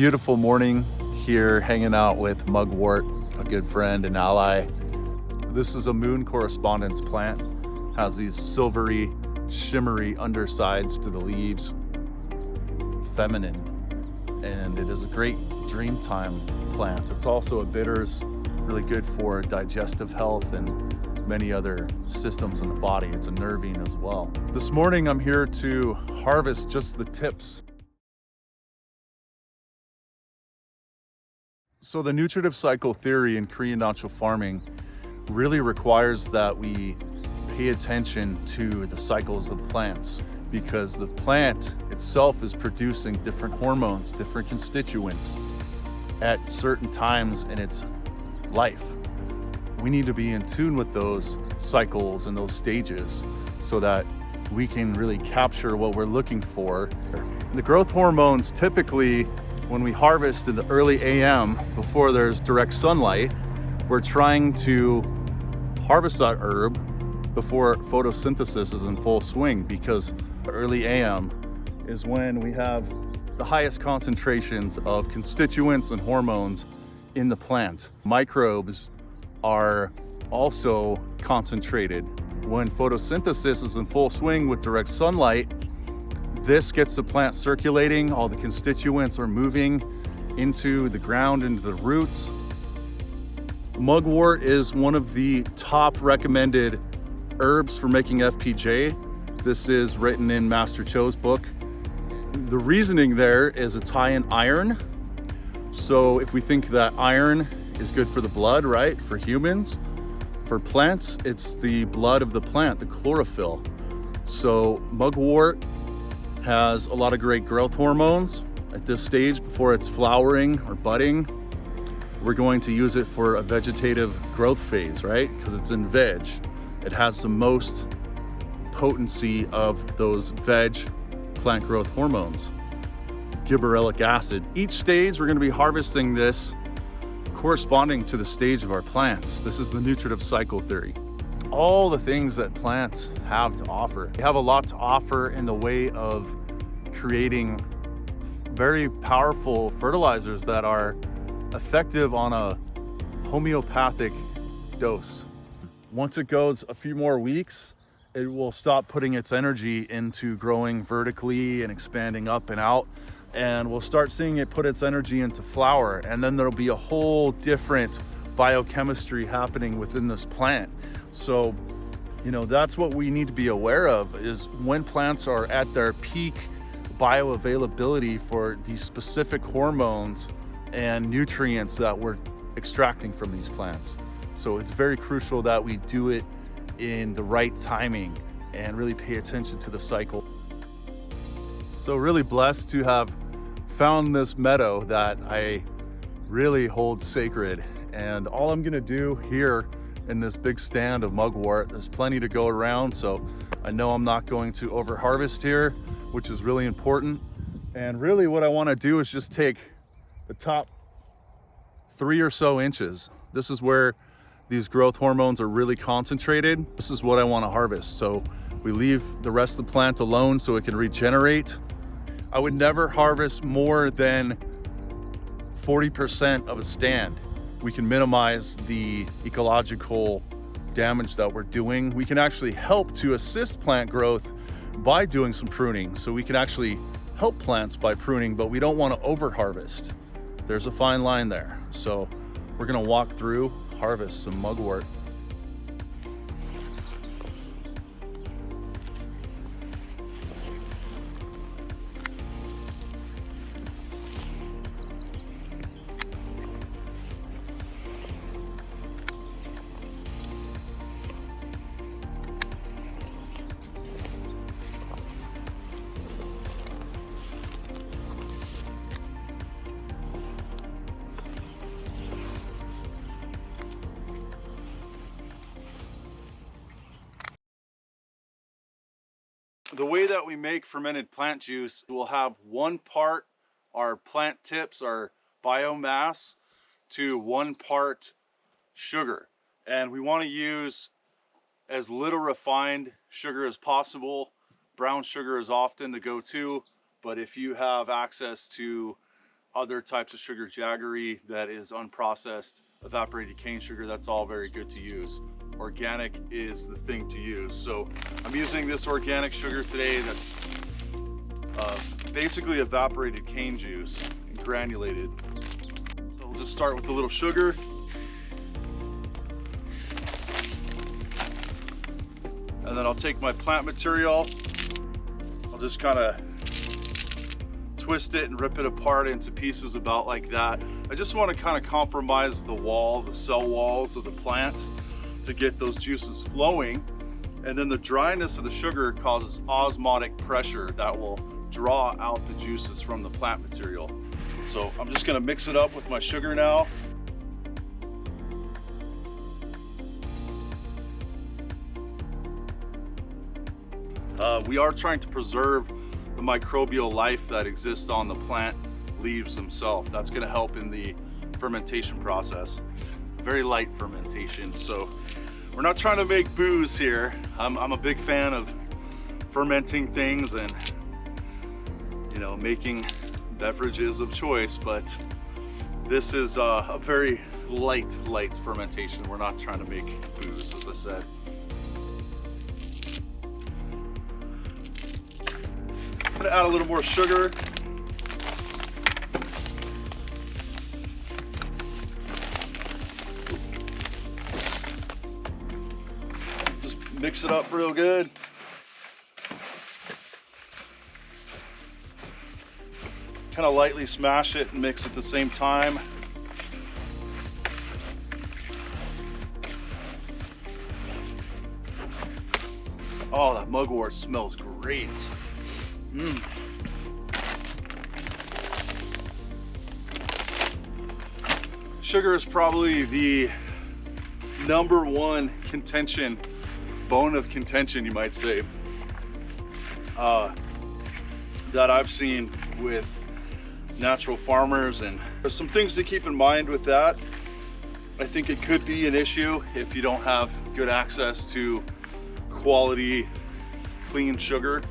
beautiful morning here hanging out with Mugwort, a good friend and ally. This is a moon correspondence plant. Has these silvery, shimmery undersides to the leaves. Feminine. And it is a great dreamtime plant. It's also a bitters, really good for digestive health and many other systems in the body. It's a nervine as well. This morning I'm here to harvest just the tips. So the nutritive cycle theory in Korean natural farming really requires that we pay attention to the cycles of plants, because the plant itself is producing different hormones, different constituents at certain times in its life. We need to be in tune with those cycles and those stages so that we can really capture what we're looking for. The growth hormones, typically when we harvest in the early AM before there's direct sunlight, we're trying to harvest that herb before photosynthesis is in full swing, because early AM is when we have the highest concentrations of constituents and hormones in the plant. Microbes are also concentrated. When photosynthesis is in full swing with direct sunlight, this gets the plant circulating, all the constituents are moving into the ground, into the roots. Mugwort is one of the top recommended herbs for making FPJ. This is written in Master Cho's book. The reasoning there is it's high in iron. So if we think that iron is good for the blood, right? For humans, for plants, it's the blood of the plant, the chlorophyll. So mugwort has a lot of great growth hormones. At this stage, before it's flowering or budding, we're going to use it for a vegetative growth phase, right? Because it's in veg. It has the most potency of those veg plant growth hormones. Gibberellic acid. Each stage, we're going to be harvesting this corresponding to the stage of our plants. This is the nutritive cycle theory. All the things that plants have to offer. They have a lot to offer in the way of creating very powerful fertilizers that are effective on a homeopathic dose. Once it goes a few more weeks, it will stop putting its energy into growing vertically and expanding up and out, and we'll start seeing it put its energy into flower, and then there'll be a whole different biochemistry happening within this plant. So, that's what we need to be aware of, is when plants are at their peak bioavailability for these specific hormones and nutrients that we're extracting from these plants. So it's very crucial that we do it in the right timing and really pay attention to the cycle. So really blessed to have found this meadow that I really hold sacred. And all I'm gonna do here in this big stand of mugwort, there's plenty to go around, so I know I'm not going to over harvest here, which is really important. And really what I wanna do is just take the top 3 or so inches. This is where these growth hormones are really concentrated. This is what I wanna harvest. So we leave the rest of the plant alone so it can regenerate. I would never harvest more than 40% of a stand. We can minimize the ecological damage that we're doing. We can actually help to assist plant growth by doing some pruning. So we can actually help plants by pruning, but we don't want to over harvest. There's a fine line there. So we're gonna walk through, harvest some mugwort. The way that we make fermented plant juice, we'll have 1 part our plant tips, our biomass, to 1 part sugar. And we want to use as little refined sugar as possible. Brown sugar is often the go-to, but if you have access to other types of sugar, jaggery that is unprocessed, evaporated cane sugar, that's all very good to use. Organic is the thing to use. So I'm using this organic sugar today that's basically evaporated cane juice and granulated. So we'll just start with a little sugar. And then I'll take my plant material. I'll just kind of twist it and rip it apart into pieces about like that. I just want to kind of compromise the cell walls of the plant to get those juices flowing. And then the dryness of the sugar causes osmotic pressure that will draw out the juices from the plant material. So I'm just going to mix it up with my sugar now. We are trying to preserve the microbial life that exists on the plant leaves themselves. That's going to help in the fermentation process. Very light fermentation, so we're not trying to make booze here. I'm a big fan of fermenting things and, you know, making beverages of choice, but this is a very light fermentation. We're not trying to make booze, as I said. I'm gonna add a little more sugar. Just mix it up real good. Kind of lightly smash it and mix at the same time. Oh, that mugwort smells great. Sugar is probably the #1 contention, bone of contention, you might say, that I've seen with natural farmers. And there's some things to keep in mind with that. I think it could be an issue if you don't have good access to quality, clean sugar,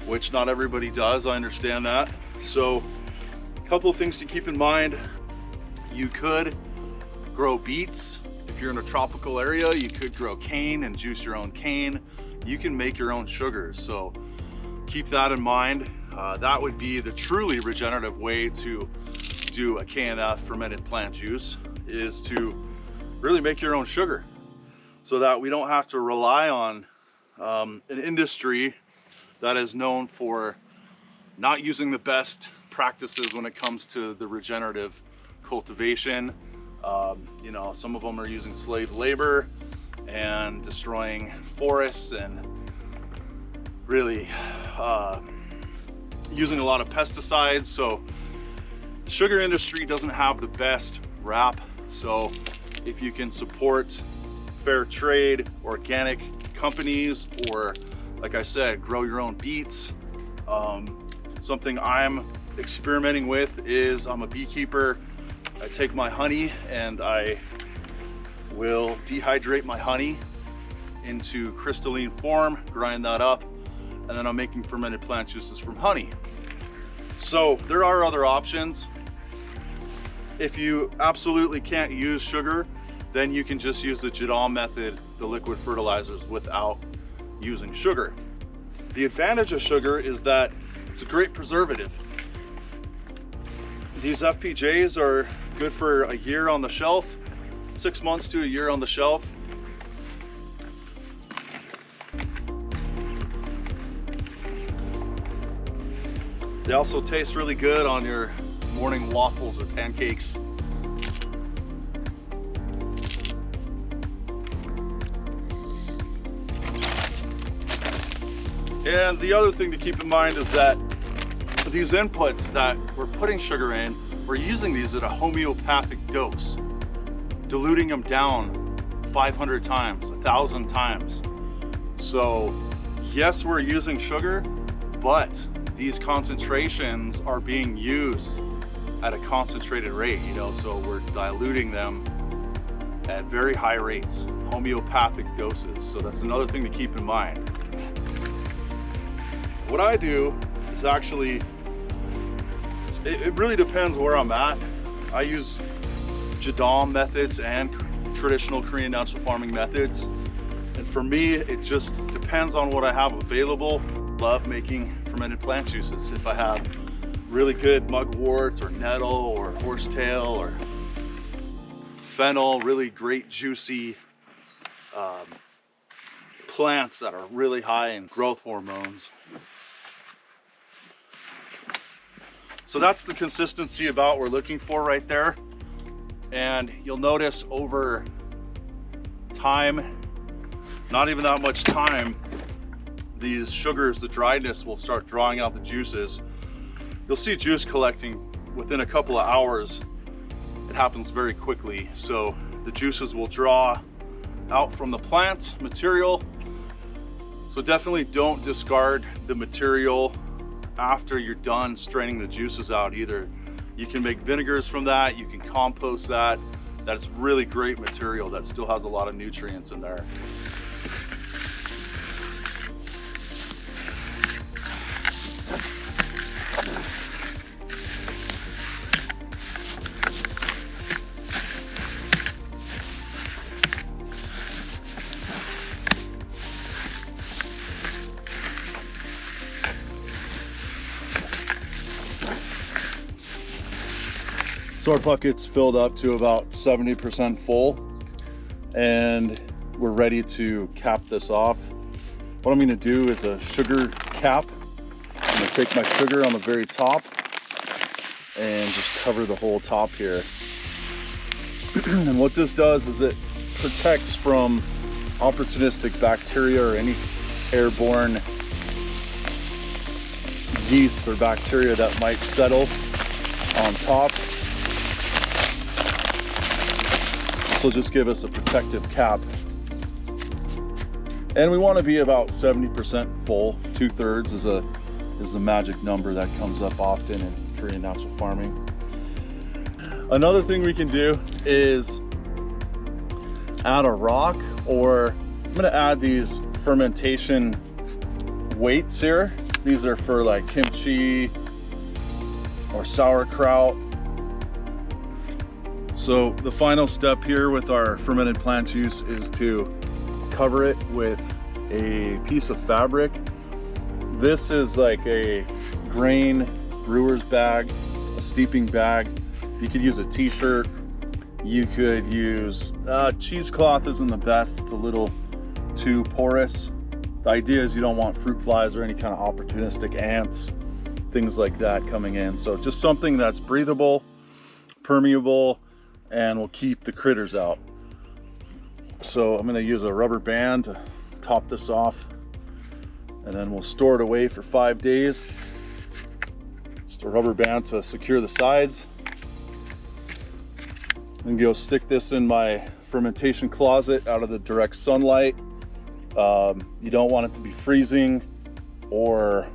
which not everybody does, I understand that. So a couple of things to keep in mind. You could grow beets. If you're in a tropical area, you could grow cane and juice your own cane. You can make your own sugars, so keep that in mind. That would be the truly regenerative way to do a KNF fermented plant juice, is to really make your own sugar so that we don't have to rely on an industry that is known for not using the best practices when it comes to the regenerative cultivation. You know, some of them are using slave labor and destroying forests and really using a lot of pesticides. So the sugar industry doesn't have the best rap. So if you can support fair trade, organic companies, or like I said, grow your own beets. Something I'm experimenting with is, I'm a beekeeper. I take my honey and I will dehydrate my honey into crystalline form, grind that up, and then I'm making fermented plant juices from honey. So there are other options. If you absolutely can't use sugar, then you can just use the Jadam method, the liquid fertilizers, without using sugar. The advantage of sugar is that it's a great preservative. These FPJs are good for a year on the shelf, 6 months to a year on the shelf. They also taste really good on your morning waffles or pancakes. And the other thing to keep in mind is that these inputs that we're putting sugar in, we're using these at a homeopathic dose, diluting them down 500 times, 1,000 times. So yes, we're using sugar, but these concentrations are being used at a concentrated rate, you know, so we're diluting them at very high rates, homeopathic doses. So that's another thing to keep in mind. What I do is actually It really depends where I'm at. I use Jadam methods and traditional Korean natural farming methods. And for me, it just depends on what I have available. Love making fermented plant juices. If I have really good mugwort or nettle or horsetail or fennel, really great juicy plants that are really high in growth hormones. So that's the consistency about we're looking for right there. And you'll notice over time, not even that much time, these sugars, the dryness will start drawing out the juices. You'll see juice collecting within a couple of hours. It happens very quickly. So the juices will draw out from the plant material. So definitely don't discard the material after you're done straining the juices out either. You can make vinegars from that, you can compost that. That's really great material that still has a lot of nutrients in there. So our bucket's filled up to about 70% full, and we're ready to cap this off. What I'm gonna do is a sugar cap. I'm gonna take my sugar on the very top and just cover the whole top here. And what this does is it protects from opportunistic bacteria or any airborne yeast or bacteria that might settle on top. This will just give us a protective cap. And we want to be about 70% full. 2/3 is the magic number that comes up often in Korean natural farming. Another thing we can do is add a rock, or I'm going to add these fermentation weights here. These are for like kimchi or sauerkraut. So the final step here with our fermented plant juice is to cover it with a piece of fabric. This is like a grain brewer's bag, a steeping bag. You could use a t-shirt. You could use cheesecloth isn't the best. It's a little too porous. The idea is you don't want fruit flies or any kind of opportunistic ants, things like that coming in. So just something that's breathable, permeable, and will keep the critters out. So I'm going to use a rubber band to top this off, and then we'll store it away for 5 days. Just a rubber band to secure the sides. And go stick this in my fermentation closet out of the direct sunlight. You don't want it to be freezing or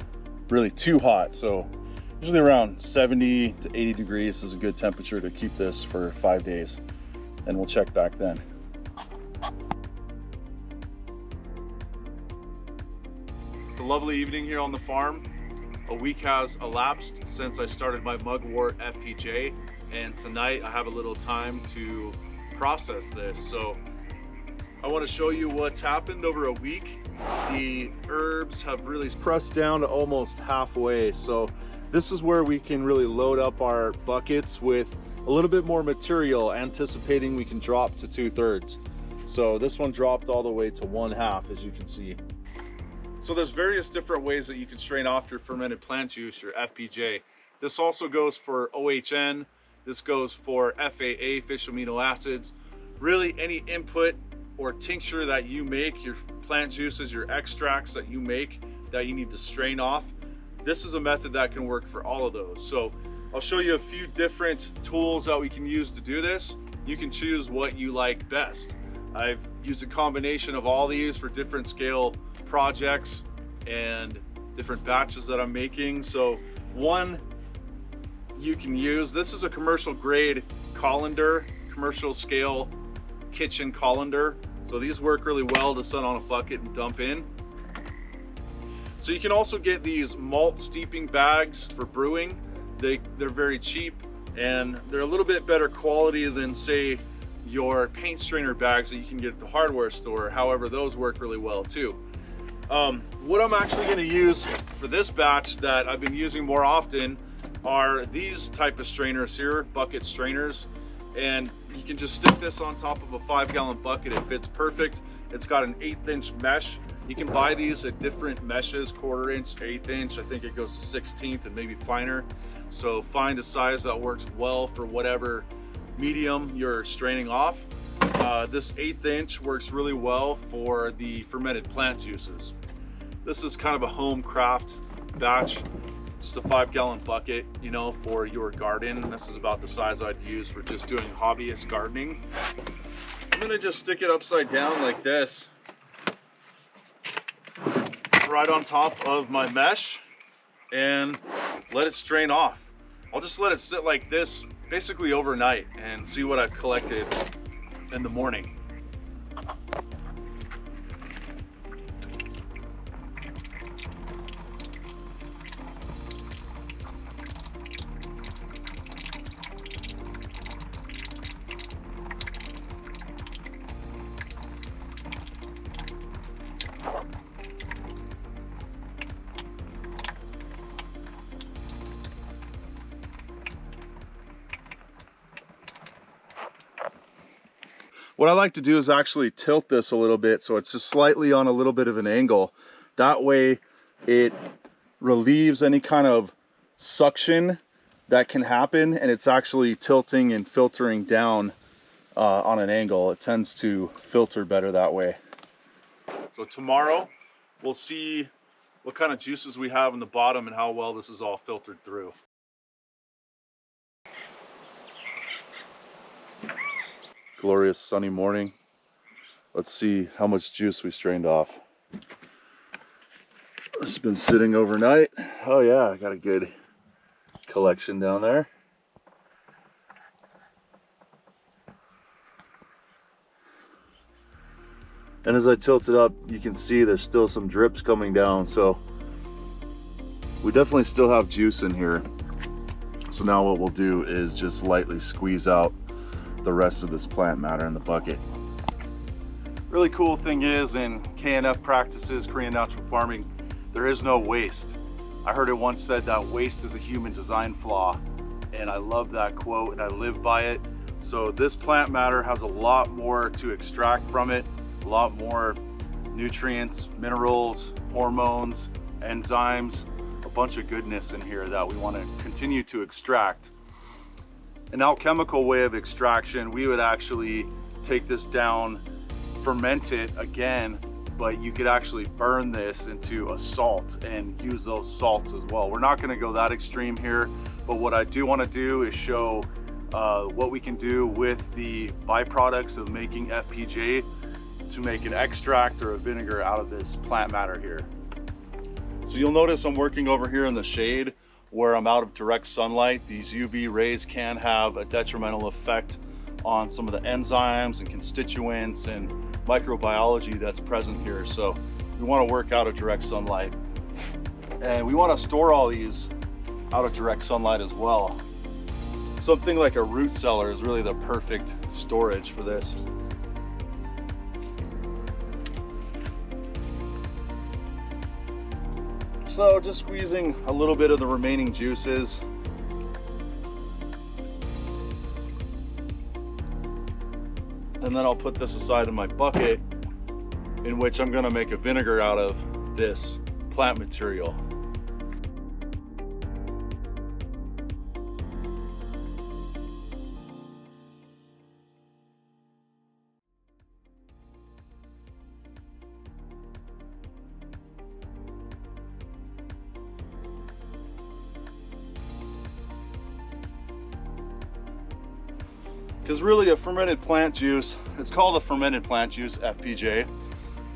really too hot. So usually around 70 to 80 degrees is a good temperature to keep this for 5 days. And we'll check back then. It's a lovely evening here on the farm. A week has elapsed since I started my Mugwort FPJ, and tonight I have a little time to process this. So I want to show you what's happened over a week. The herbs have really pressed down to almost halfway. So this is where we can really load up our buckets with a little bit more material, anticipating we can drop to 2/3. So this one dropped all the way to 1/2, as you can see. So there's various different ways that you can strain off your fermented plant juice, your FPJ. This also goes for OHN. This goes for FAA, fish amino acids. Really any input or tincture that you make, your plant juices, your extracts that you make that you need to strain off. This is a method that can work for all of those. So I'll show you a few different tools that we can use to do this. You can choose what you like best. I've used a combination of all these for different scale projects and different batches that I'm making. So one you can use, this is a commercial grade colander, commercial scale kitchen colander. So these work really well to set on a bucket and dump in. So you can also get these malt steeping bags for brewing. They're very cheap, and they're a little bit better quality than, say, your paint strainer bags that you can get at the hardware store. However, those work really well too. What I'm actually going to use for this batch that I've been using more often are these type of strainers here, bucket strainers. And you can just stick this on top of a 5-gallon bucket. It fits perfect. It's got an 1/8 inch mesh. You can buy these at different meshes, 1/4 inch, 1/8 inch. I think it goes to 1/16 and maybe finer. So find a size that works well for whatever medium you're straining off. This 1/8 inch works really well for the fermented plant juices. This is kind of a home craft batch, just a 5-gallon bucket, you know, for your garden. This is about the size I'd use for just doing hobbyist gardening. I'm gonna just stick it upside down like this, right on top of my mesh, and let it strain off. I'll just let it sit like this basically overnight and see what I've collected in the morning. What I like to do is actually tilt this a little bit so it's just slightly on a little bit of an angle. That way it relieves any kind of suction that can happen, and it's actually tilting and filtering down on an angle. It tends to filter better that way. So tomorrow we'll see what kind of juices we have in the bottom and how well this is all filtered through. Glorious sunny morning. Let's see how much juice we strained off. This has been sitting overnight. Oh yeah, I got a good collection down there. And as I tilt it up, you can see there's still some drips coming down, so we definitely still have juice in here. So now what we'll do is just lightly squeeze out the rest of this plant matter in the bucket. Really cool thing is, in KNF practices, Korean natural farming, there is no waste. I heard it once said that waste is a human design flaw, and I love that quote and I live by it. So this plant matter has a lot more to extract from it, a lot more nutrients, minerals, hormones, enzymes, a bunch of goodness in here that we want to continue to extract. An alchemical way of extraction, we would actually take this down, ferment it again, but you could actually burn this into a salt and use those salts as well. We're not going to go that extreme here, but what I do want to do is show what we can do with the byproducts of making FPJ to make an extract or a vinegar out of this plant matter here. So you'll notice I'm working over here in the shade where I'm out of direct sunlight. These UV rays can have a detrimental effect on some of the enzymes and constituents and microbiology that's present here. So we want to work out of direct sunlight, and we want to store all these out of direct sunlight as well. Something like a root cellar is really the perfect storage for this. So just squeezing a little bit of the remaining juices. And then I'll put this aside in my bucket, in which I'm going to make a vinegar out of this plant material. Because really a fermented plant juice, it's called a fermented plant juice, FPJ.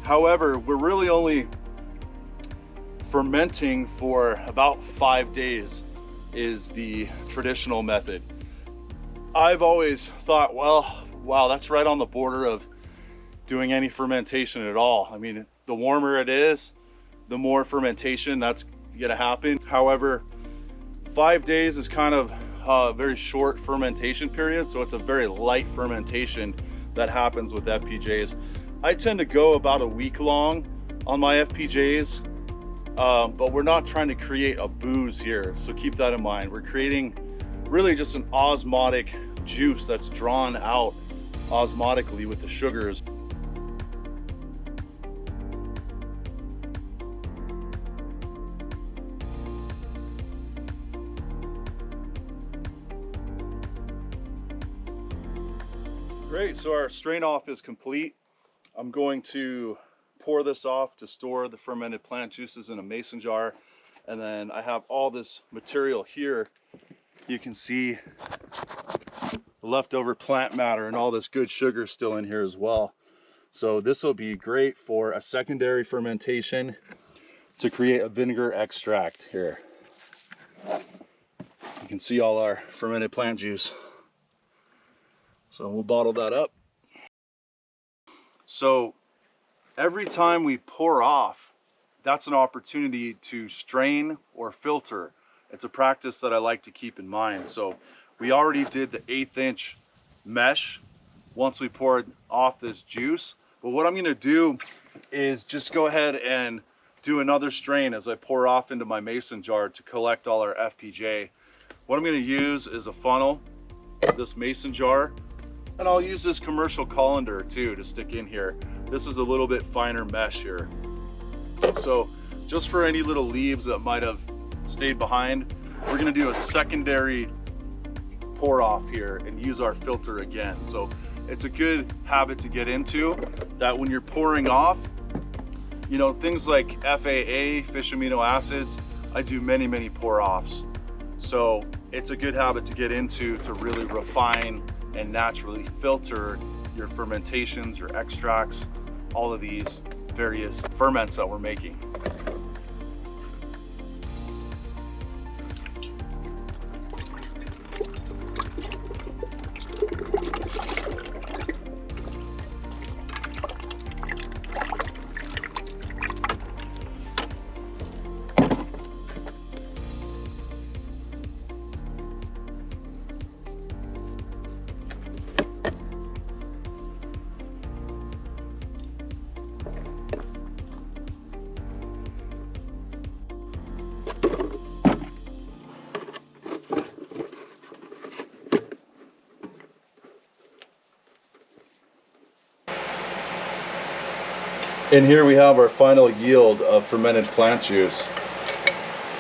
However, we're really only fermenting for about 5 days is the traditional method. I've always thought, well, wow, that's right on the border of doing any fermentation at all. I mean, the warmer it is, the more fermentation that's gonna happen. However, 5 days is kind of a very short fermentation period, so it's a very light fermentation that happens with FPJs. I tend to go about a week long on my FPJs, but we're not trying to create a booze here, so keep that in mind. We're creating really just an osmotic juice that's drawn out osmotically with the sugars. Great, so our strain off is complete. I'm going to pour this off to store the fermented plant juices in a mason jar. And then I have all this material here. You can see the leftover plant matter and all this good sugar still in here as well. So this will be great for a secondary fermentation to create a vinegar extract here. You can see all our fermented plant juice. So we'll bottle that up. So every time we pour off, that's an opportunity to strain or filter. It's a practice that I like to keep in mind. So we already did the 1/8 inch mesh once we poured off this juice. But what I'm gonna do is just go ahead and do another strain as I pour off into my mason jar to collect all our FPJ. What I'm gonna use is a funnel, this mason jar, and I'll use this commercial colander too to stick in here. This is a little bit finer mesh here. So just for any little leaves that might have stayed behind, we're gonna do a secondary pour off here and use our filter again. So it's a good habit to get into, that when you're pouring off, you know, things like FAA, fish amino acids, I do many pour offs. So it's a good habit to get into to really refine and naturally filter your fermentations, your extracts, all of these various ferments that we're making. And here we have our final yield of fermented plant juice.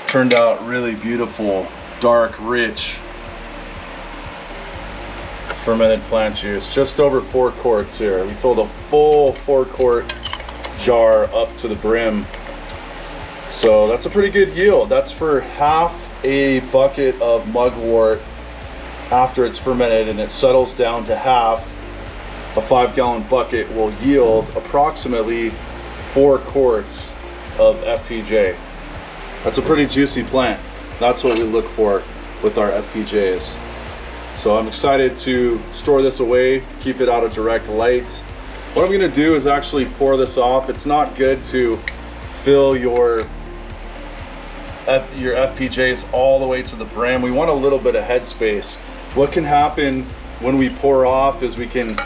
Turned out really beautiful, dark, rich fermented plant juice. Just over 4 quarts here. We filled a full 4-quart jar up to the brim. So that's a pretty good yield. That's for half a bucket of mugwort after it's fermented and it settles down to half. A 5-gallon bucket will yield approximately 4 quarts of FPJ. That's a pretty juicy plant. That's what we look for with our FPJs. So I'm excited to store this away, keep it out of direct light. What I'm gonna do is actually pour this off. It's not good to fill your FPJs all the way to the brim. We want a little bit of headspace. What can happen when we pour off is we can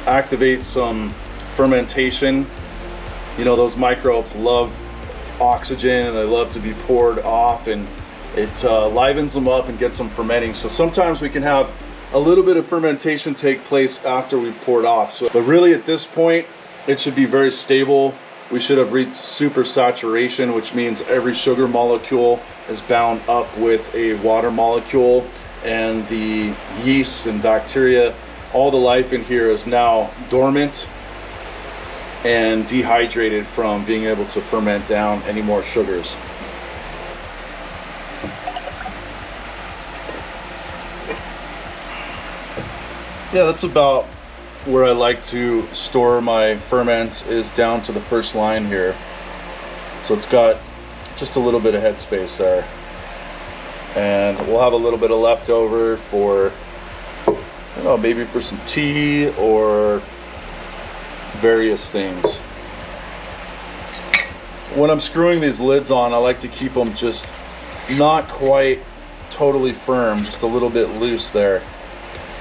activate some fermentation. You know, those microbes love oxygen and they love to be poured off, and it livens them up and gets them fermenting. So sometimes we can have a little bit of fermentation take place after we've poured off. So, but really at this point, it should be very stable. We should have reached super saturation, which means every sugar molecule is bound up with a water molecule, and the yeasts and bacteria, all the life in here is now dormant and dehydrated from being able to ferment down any more sugars. Yeah, that's about where I like to store my ferments, is down to the first line here. So it's got just a little bit of headspace there. And we'll have a little bit of leftover for, I don't know, maybe for some tea or various things. When I'm screwing these lids on, I like to keep them just not quite totally firm, just a little bit loose there.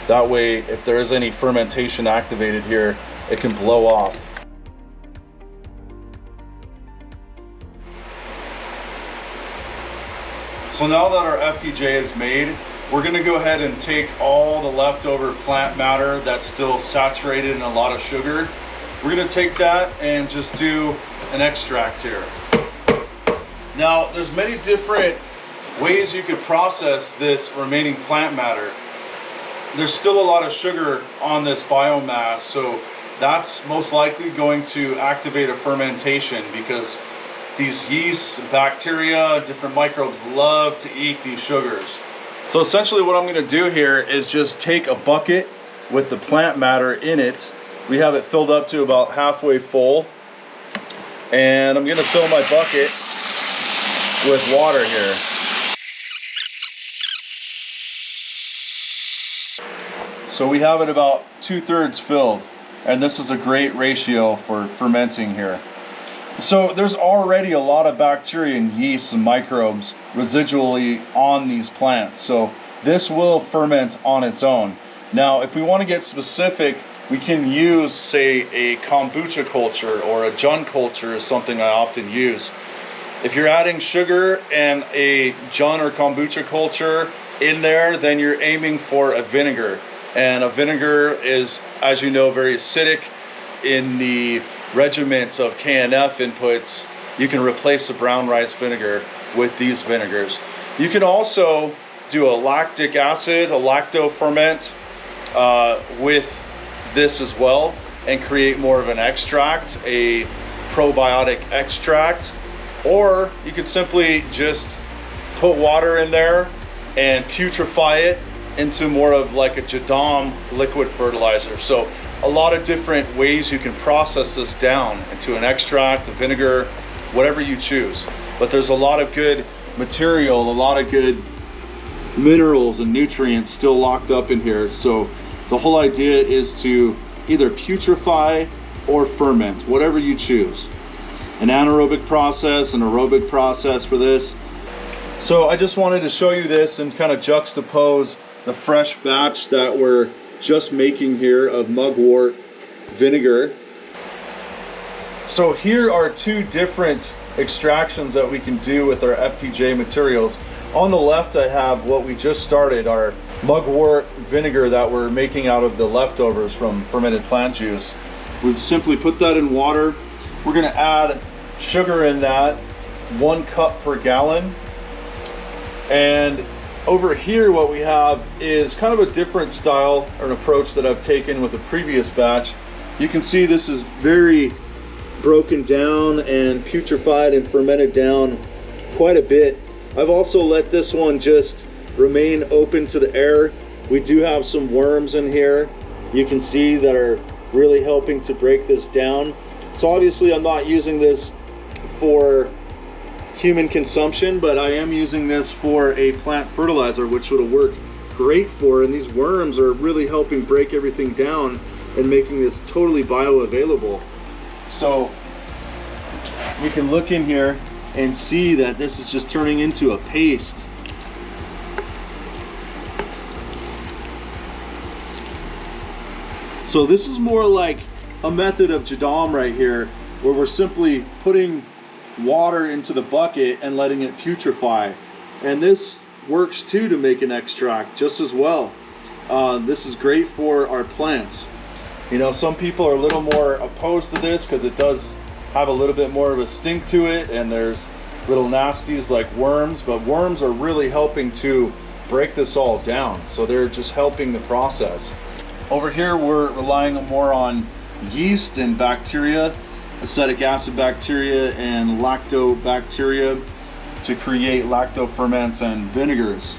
That way, if there is any fermentation activated here, it can blow off. So now that our FPJ is made, we're gonna go ahead and take all the leftover plant matter that's still saturated in a lot of sugar. We're gonna take that and just do an extract here. Now, there's many different ways you could process this remaining plant matter. There's still a lot of sugar on this biomass, so that's most likely going to activate a fermentation, because these yeasts, bacteria, different microbes love to eat these sugars. So essentially what I'm going to do here is just take a bucket with the plant matter in it. We have it filled up to about halfway full, and I'm going to fill my bucket with water here. So we have it about 2/3 filled, and this is a great ratio for fermenting here. So there's already a lot of bacteria and yeast and microbes residually on these plants, so this will ferment on its own. Now, if we want to get specific, we can use, say, a kombucha culture, or a jun culture is something I often use. If you're adding sugar and a jun or kombucha culture in there, then you're aiming for a vinegar. And a vinegar is, as you know, very acidic. In the regiment of KNF inputs, you can replace the brown rice vinegar with these vinegars. You can also do a lactic acid, a lacto ferment with this as well, and create more of an extract, a probiotic extract. Or you could simply just put water in there and putrefy it into more of like a jadam liquid fertilizer. So a lot of different ways you can process this down into an extract, a vinegar, whatever you choose. But there's a lot of good material, a lot of good minerals and nutrients still locked up in here. So the whole idea is to either putrefy or ferment, whatever you choose. An anaerobic process, an aerobic process for this. So I just wanted to show you this and kind of juxtapose the fresh batch that we're just making here of mugwort vinegar. So here are two different extractions that we can do with our FPJ materials. On the left, I have what we just started, our mugwort vinegar that we're making out of the leftovers from fermented plant juice. We've simply put that in water. We're gonna add sugar in that, 1 cup per gallon. And over here, what we have is kind of a different style or an approach that I've taken with a previous batch. You can see this is very broken down and putrefied and fermented down quite a bit. I've also let this one just remain open to the air. We do have some worms in here, you can see, that are really helping to break this down. So obviously I'm not using this for human consumption, but I am using this for a plant fertilizer, which would work great for, and these worms are really helping break everything down and making this totally bioavailable. So you can look in here and see that this is just turning into a paste. So this is more like a method of jadam right here, where we're simply putting water into the bucket and letting it putrefy. And this works too to make an extract just as well. This is great for our plants. You know, some people are a little more opposed to this because it does have a little bit more of a stink to it, and there's little nasties like worms, but worms are really helping to break this all down. So they're just helping the process. Over here, we're relying more on yeast and bacteria, acetic acid bacteria and lactobacteria, to create lacto ferments and vinegars.